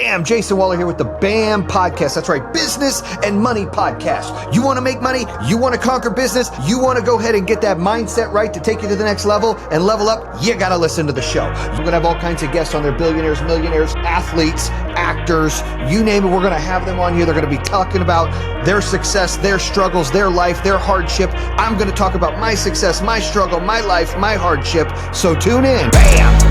Bam! Jason Waller here with the BAM Podcast. That's right, Business and Money Podcast. You want to make money? You want to conquer business? You want to go ahead and get that mindset right to take you to the next level and level up? You got to listen to the show. We're going to have all kinds of guests on there, billionaires, millionaires, athletes, actors, you name it. We're going to have them on here. They're going to be talking about their success, their struggles, their life, their hardship. I'm going to talk about my success, my struggle, my life, my hardship. So tune in. Bam!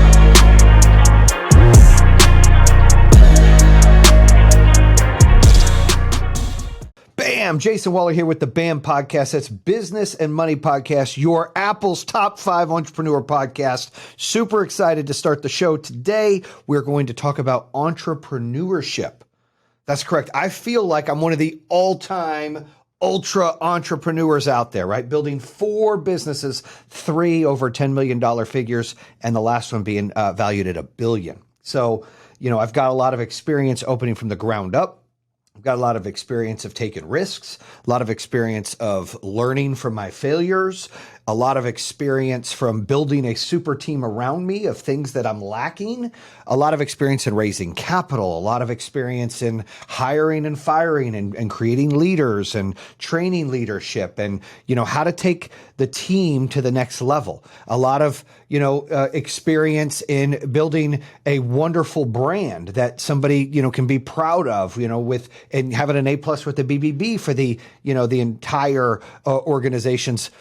Bam! Jason Waller here with the BAM Podcast. That's Business and Money Podcast, your Apple's top 5 entrepreneur podcast. Super excited to start the show. Today, we're going to talk about entrepreneurship. That's correct. I feel like I'm one of the all-time ultra entrepreneurs out there, right? Building 4 businesses, 3 over $10 million figures, and the last one being valued at $1 billion. So, I've got a lot of experience opening from the ground up. I've got a lot of experience of taking risks, a lot of experience of learning from my failures, a lot of experience from building a super team around me of things that I'm lacking, a lot of experience in raising capital, a lot of experience in hiring and firing and creating leaders and training leadership and, how to take the team to the next level. A lot of, experience in building a wonderful brand that somebody, can be proud of, and having an A+ with the BBB for the, the entire organization's,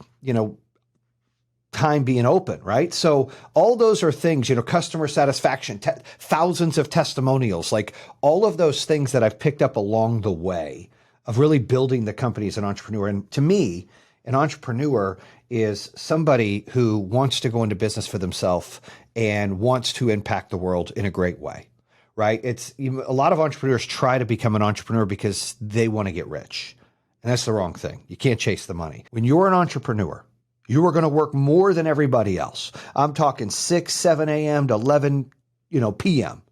time being open, right? So all those are things, customer satisfaction, thousands of testimonials, like all of those things that I've picked up along the way of really building the company as an entrepreneur. And to me, an entrepreneur is somebody who wants to go into business for themselves and wants to impact the world in a great way, right? A lot of entrepreneurs try to become an entrepreneur because they want to get rich. And that's the wrong thing. You can't chase the money. When you're an entrepreneur, you are going to work more than everybody else. I'm talking 6, 7 a.m. to 11, p.m.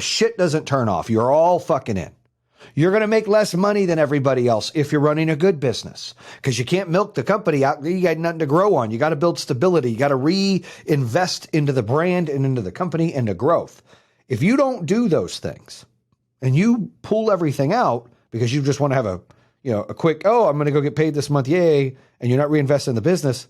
Shit doesn't turn off. You're all fucking in. You're going to make less money than everybody else if you're running a good business because you can't milk the company out. You got nothing to grow on. You got to build stability. You got to reinvest into the brand and into the company and the growth. If you don't do those things and you pull everything out because you just want to have a quick, I'm going to go get paid this month, yay, and you're not reinvesting in the business,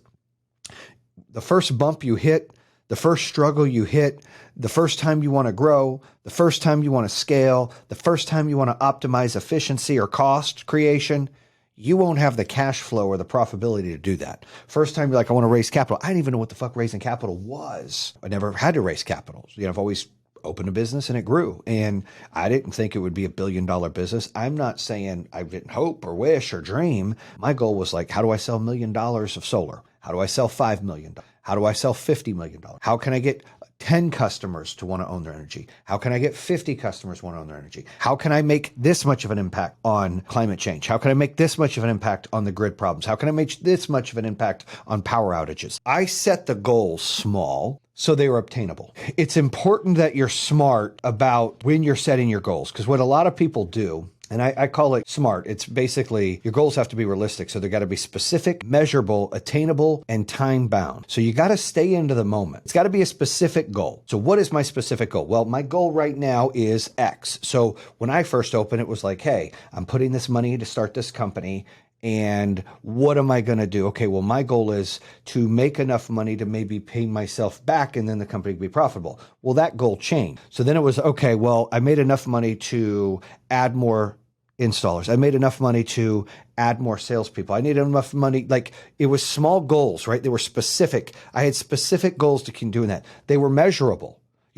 the first bump you hit, the first struggle you hit, the first time you want to grow, the first time you want to scale, the first time you want to optimize efficiency or cost creation, you won't have the cash flow or the profitability to do that. First time you're like, I want to raise capital. I didn't even know what the fuck raising capital was. I never had to raise capital. I've always opened a business and it grew. And I didn't think it would be $1 billion business. I'm not saying I didn't hope or wish or dream. My goal was like, how do I sell $1 million of solar? How do I sell $5 million? How do I sell $50 million? How can I get 10 customers to want to own their energy? How can I get 50 customers want to own their energy? How can I make this much of an impact on climate change? How can I make this much of an impact on the grid problems? How can I make this much of an impact on power outages? I set the goals small so they were obtainable. It's important that you're smart about when you're setting your goals, because what a lot of people do, and I call it SMART. It's basically your goals have to be realistic. So they got to be specific, measurable, attainable, and time bound. So you got to stay into the moment. It's got to be a specific goal. So what is my specific goal? Well, my goal right now is X. So when I first opened, it was like, hey, I'm putting this money to start this company. And what am I going to do? Okay, well, my goal is to make enough money to maybe pay myself back and then the company can be profitable. Well, that goal changed. So then it was, okay, well, I made enough money to add more installers. I made enough money to add more salespeople. I needed enough money. Like it was small goals, right? They were specific. I had specific goals to keep doing that. They were measurable.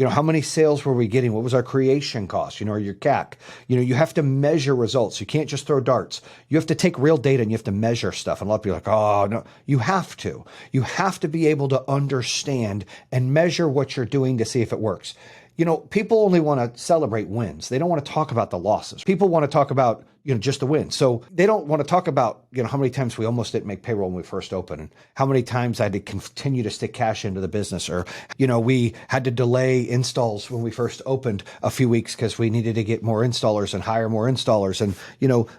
How many sales were we getting? What was our creation cost, or your CAC? You have to measure results. You can't just throw darts. You have to take real data and you have to measure stuff. And a lot of people are like, oh, no, you have to. You have to be able to understand and measure what you're doing to see if it works. People only want to celebrate wins. They don't want to talk about the losses. People want to talk about just to win. So they don't want to talk about, how many times we almost didn't make payroll when we first opened, and how many times I had to continue to stick cash into the business, or, we had to delay installs when we first opened a few weeks because we needed to get more installers and hire more installers. And,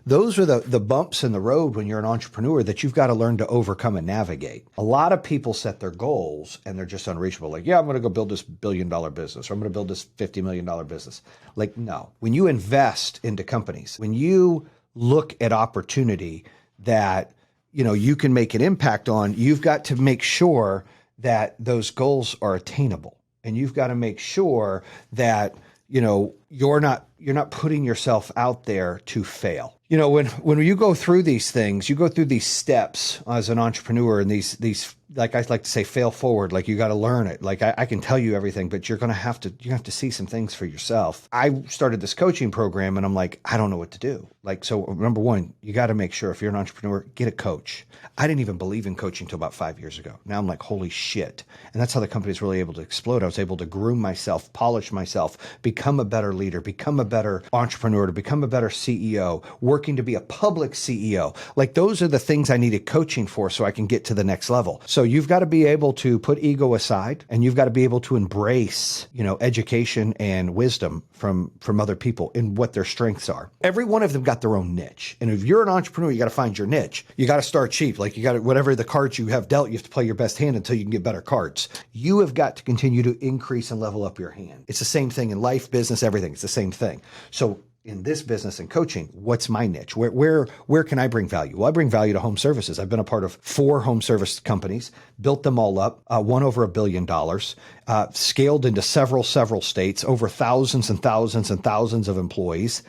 those are the bumps in the road when you're an entrepreneur that you've got to learn to overcome and navigate. A lot of people set their goals and they're just unreachable. Like, yeah, I'm going to go build this $1 billion business, or I'm going to build this $50 million business. Like, no, when you invest into companies, when you look at opportunity that, you can make an impact on, you've got to make sure that those goals are attainable. And you've got to make sure that, you're not putting yourself out there to fail. When you go through these things, you go through these steps as an entrepreneur, and these, like I like to say, fail forward. Like, you got to learn it. Like, I can tell you everything, but you have to see some things for yourself. I started this coaching program and I'm like, I don't know what to do. Like, so number one, you got to make sure if you're an entrepreneur, get a coach. I didn't even believe in coaching until about 5 years ago. Now I'm like, holy shit. And that's how the company's really able to explode. I was able to groom myself, polish myself, become a better leader, become a better entrepreneur, to become a better CEO, working to be a public CEO. Like, those are the things I needed coaching for so I can get to the next level. So you've got to be able to put ego aside, and you've got to be able to embrace, education and wisdom from other people and what their strengths are. Every one of them got their own niche. And if you're an entrepreneur, you got to find your niche. You got to start cheap. Like, you got to, whatever the cards you have dealt, you have to play your best hand until you can get better cards. You have got to continue to increase and level up your hand. It's the same thing in life, business, everything. It's the same thing. So in this business and coaching, what's my niche? Where can I bring value? Well, I bring value to home services. I've been a part of 4 home service companies, built them all up, won over $1 billion, scaled into several states, over thousands and thousands and thousands of employees,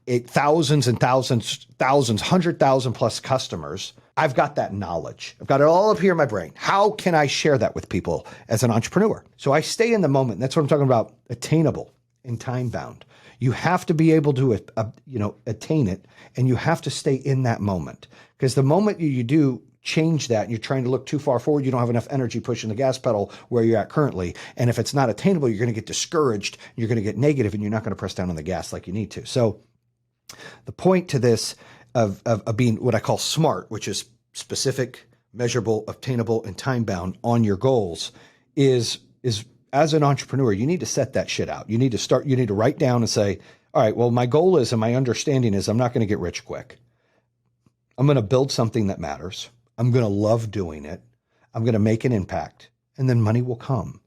thousands and thousands, 100,000 plus customers. I've got that knowledge. I've got it all up here in my brain. How can I share that with people as an entrepreneur? So I stay in the moment. That's what I'm talking about, attainable and time bound. You have to be able to, attain it, and you have to stay in that moment. Because the moment you do change that and you're trying to look too far forward, you don't have enough energy pushing the gas pedal where you're at currently. And if it's not attainable, you're going to get discouraged, you're going to get negative, and you're not going to press down on the gas like you need to. So the point to this of being what I call SMART, which is specific, measurable, obtainable, and time bound on your goals, is as an entrepreneur, you need to set that shit out. You need to write down and say, all right, well, my goal is, and my understanding is, I'm not going to get rich quick. I'm going to build something that matters. I'm going to love doing it. I'm going to make an impact, and then money will come.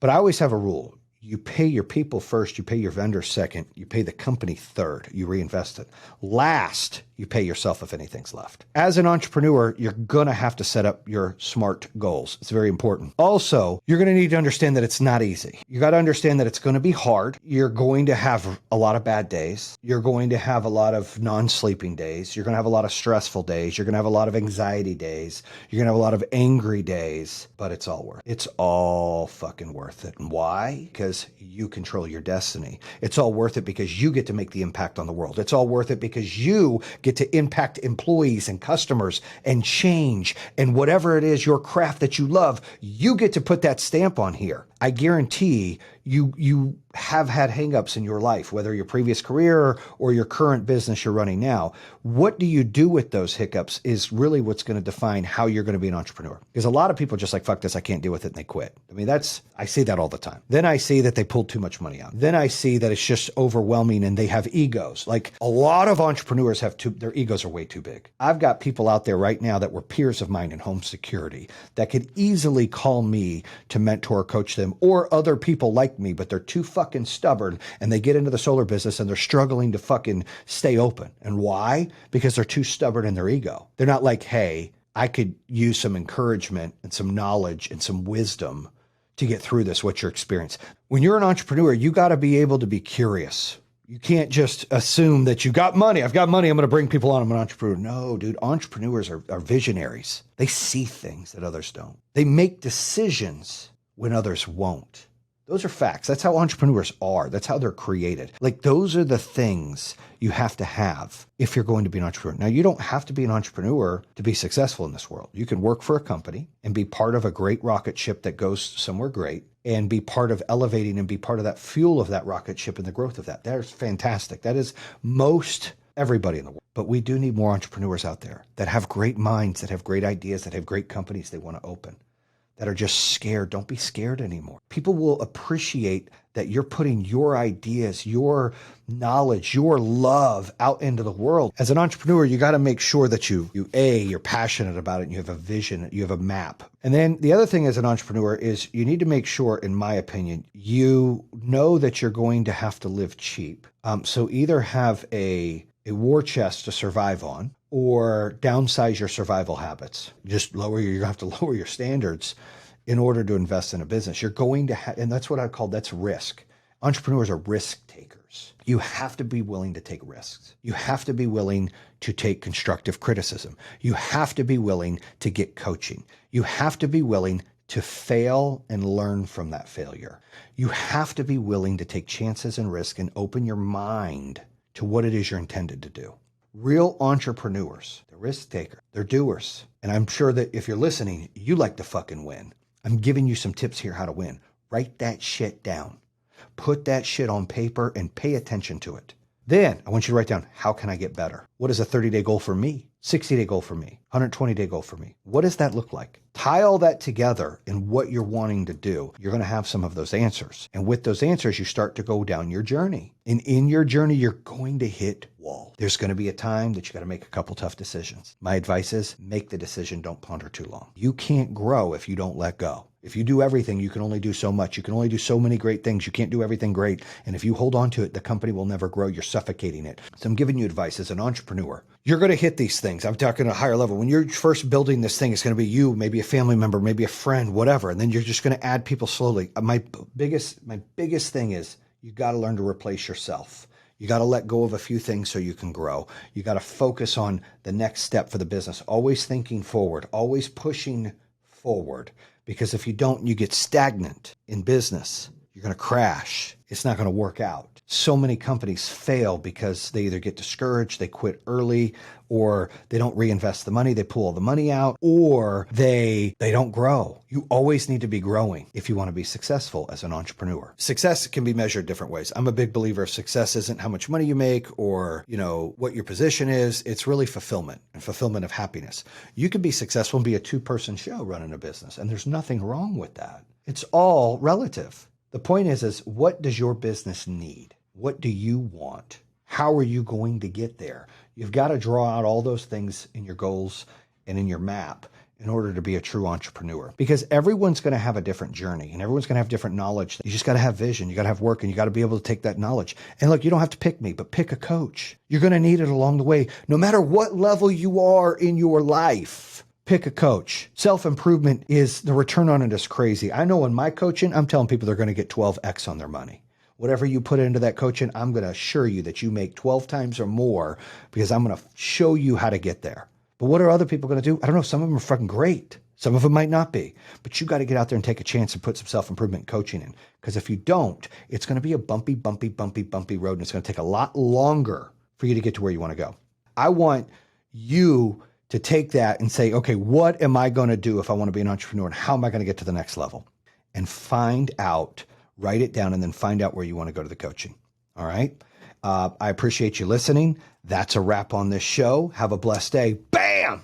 But I always have a rule. You pay your people first, you pay your vendors second, you pay the company third, you reinvest it. Last, you pay yourself if anything's left. As an entrepreneur, you're going to have to set up your SMART goals. It's very important. Also, you're going to need to understand that it's not easy. You got to understand that it's going to be hard. You're going to have a lot of bad days. You're going to have a lot of non-sleeping days. You're going to have a lot of stressful days. You're going to have a lot of anxiety days. You're going to have a lot of angry days, but it's all worth it. It's all fucking worth it. And why? Because you control your destiny. It's all worth it because you get to make the impact on the world. It's all worth it because you get to impact employees and customers and change, and whatever it is, your craft that you love, you get to put that stamp on here. I guarantee you have had hangups in your life, whether your previous career or your current business you're running now. What do you do with those hiccups is really what's going to define how you're going to be an entrepreneur. Because a lot of people are just like, fuck this, I can't deal with it, and they quit. I mean, I see that all the time. Then I see that they pulled too much money out. Then I see that it's just overwhelming and they have egos. Like, a lot of entrepreneurs their egos are way too big. I've got people out there right now that were peers of mine in home security that could easily call me to mentor or coach them, or other people like me, but they're too fucking stubborn and they get into the solar business and they're struggling to fucking stay open. And why? Because they're too stubborn in their ego. They're not like, hey, I could use some encouragement and some knowledge and some wisdom to get through this, what's your experience? When you're an entrepreneur, you got to be able to be curious. You can't just assume that you got money. I've got money. I'm going to bring people on. I'm an entrepreneur. No, dude, entrepreneurs are visionaries. They see things that others don't. They make decisions when others won't. Those are facts. That's how entrepreneurs are. That's how they're created. Like, those are the things you have to have if you're going to be an entrepreneur. Now, you don't have to be an entrepreneur to be successful in this world. You can work for a company and be part of a great rocket ship that goes somewhere great, and be part of elevating and be part of that fuel of that rocket ship and the growth of that. That is fantastic. That is most everybody in the world. But we do need more entrepreneurs out there that have great minds, that have great ideas, that have great companies they want to open, that are just scared. Don't be scared anymore. People will appreciate that you're putting your ideas, your knowledge, your love out into the world. As an entrepreneur, you got to make sure that you're passionate about it, and you have a vision, you have a map. And then the other thing as an entrepreneur is you need to make sure, in my opinion, you know that you're going to have to live cheap. So either have a war chest to survive on, or downsize your survival habits. Just you have to lower your standards in order to invest in a business. You're going to have, and that's what I call, that's risk. Entrepreneurs are risk takers. You have to be willing to take risks. You have to be willing to take constructive criticism. You have to be willing to get coaching. You have to be willing to fail and learn from that failure. You have to be willing to take chances and risk and open your mind to what it is you're intended to do. Real entrepreneurs, they're risk takers, they're doers. And I'm sure that if you're listening, you like to fucking win. I'm giving you some tips here how to win. Write that shit down. Put that shit on paper and pay attention to it. Then I want you to write down, how can I get better? What is a 30-day goal for me? 60-day goal for me? 120-day goal for me? What does that look like? Tie all that together in what you're wanting to do. You're going to have some of those answers. And with those answers, you start to go down your journey. And in your journey, you're going to hit walls. There's going to be a time that you got to make a couple tough decisions. My advice is make the decision. Don't ponder too long. You can't grow if you don't let go. If you do everything, you can only do so much. You can only do so many great things. You can't do everything great. And if you hold on to it, the company will never grow. You're suffocating it. So I'm giving you advice as an entrepreneur. You're going to hit these things. I'm talking at a higher level. When you're first building this thing, it's going to be you, maybe a family member, maybe a friend, whatever. And then you're just going to add people slowly. My biggest thing is you got to learn to replace yourself. You got to let go of a few things so you can grow. You got to focus on the next step for the business. Always thinking forward, always pushing forward. Because if you don't, you get stagnant in business, you're going to crash. It's not going to work out. So many companies fail because they either get discouraged, they quit early, or they don't reinvest the money, they pull all the money out, or they don't grow. You always need to be growing if you want to be successful as an entrepreneur. Success can be measured different ways. I'm a big believer of success isn't how much money you make or, what your position is. It's really fulfillment and fulfillment of happiness. You can be successful and be a two-person show running a business, and there's nothing wrong with that. It's all relative. The point is what does your business need? What do you want? How are you going to get there? You've got to draw out all those things in your goals and in your map in order to be a true entrepreneur. Because everyone's going to have a different journey and everyone's going to have different knowledge. You just got to have vision. You got to have work and you got to be able to take that knowledge. And look, you don't have to pick me, but pick a coach. You're going to need it along the way. No matter what level you are in your life, pick a coach. Self-improvement is the return on it is crazy. I know in my coaching, I'm telling people they're going to get 12x on their money. Whatever you put into that coaching, I'm going to assure you that you make 12 times or more because I'm going to show you how to get there. But what are other people going to do? I don't know. Some of them are fucking great. Some of them might not be. But you got to get out there and take a chance and put some self-improvement coaching in. Because if you don't, it's going to be a bumpy road. And it's going to take a lot longer for you to get to where you want to go. I want you to take that and say, okay, what am I going to do if I want to be an entrepreneur? And how am I going to get to the next level? And find out. Write it down and then find out where you want to go to the coaching. All right. I appreciate you listening. That's a wrap on this show. Have a blessed day. Bam!